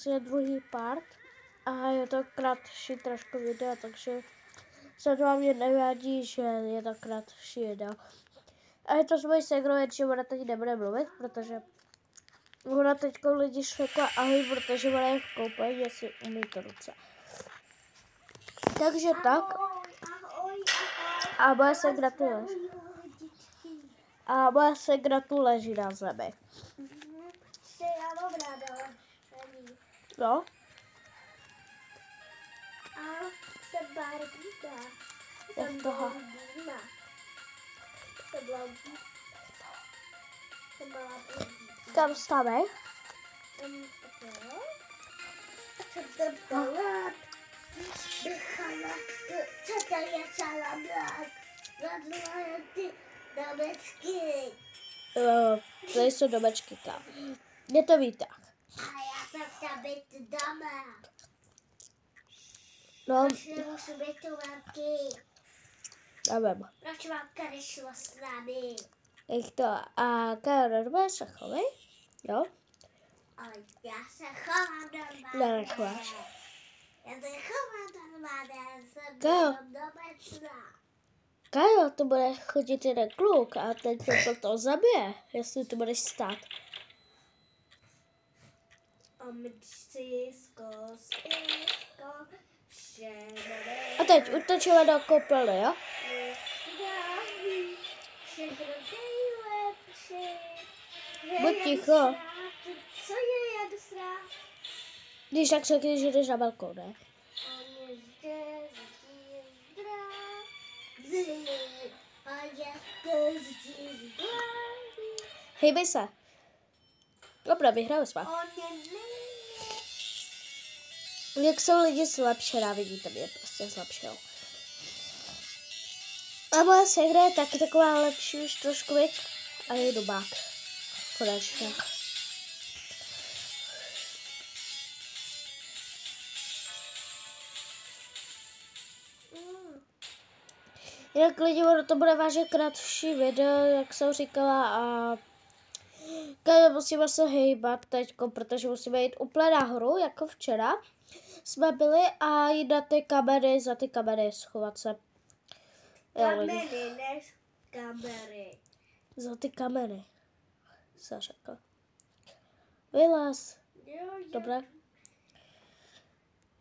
je druhý part a je to kratší trošku video, takže se to vám nevadí, že je to kratší video. A je to s mojí segrou, jenže ona teď nebude mluvit, protože ona teď lidi řekla ahoj, protože ona je v koupelně, jestli umí to ruce. Takže tak. A moje segra tu leží. A moje segra tu leží na zemi. No. A jsem Barbíka. Jak toho? Kam stavej? Co to je salabák? Zadluvají ty domečky. To jsou domečky tam. Je to výtah. A já jsem chtěla být doma. No, Musím být tu velký. nevím. Proč mamka nešla s námi? Jak to? A Karol, se chovej? Jo? Ale já se chovám normálně. Nechováš. Já se chovám normálně, já jsem Kájo. domečná. Kajo, to bude chodit jeden kluk a ten to zabije, jestli tu budeš stát. A teď utočila do koupelny, jo? Buď ticho. Co je, já jdu srát? Když tak řekni, že jdeš na balkon, ne? On je zde, zdraví. A je zde, zdraví. Hejbej se. Dobrá, vyhráli jsme. On je Jak jsou lidi zlepšená, vidíte mě prostě zlepšenou. A moje segra je taky taková lepší už trošku, viď? A je dubák. Konečně. Jinak lidi, ono to bude vážně kratší video, jak jsem říkala, a musíme se hejbat teďko, protože musíme jít úplně nahoru, jako včera jsme byli, a jít na ty kamery, za ty kamery, schovat se. kamery, než kamery. Za ty kamery, se řekl. Vylez. Jo. Dobré.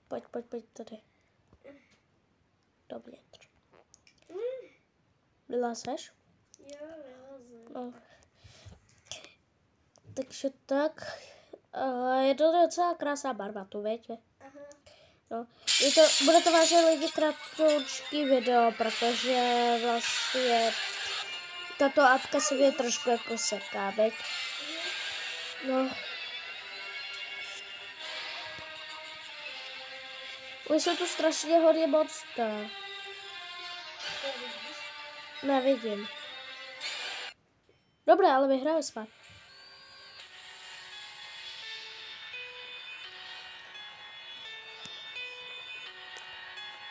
Pojď tady. Dovnitř. Vylezeš? Jo, vylezem. No. Takže tak. Je to docela krásná barva, tu víte. Aha. No. Bude to vážně lidi kratoučký video, protože vlastně tato apka se mě trošku jako seká, veď? No. Už jsou tu strašně hodně monster. To vidíš? Nevidím. Dobré, ale vyhráli jsme.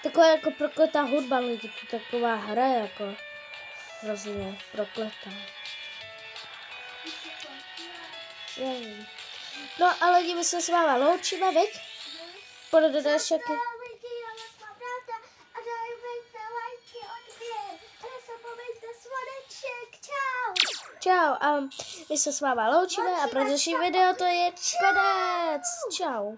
Taková jako prokletá hudba, lidi, to taková hra jako hrozně prokletá. Nevím. No ale lidi, my se s váma loučíme, viď? Půjde do šaky. Čau, a my se s váma loučíme a pro další video to je konec. Čau.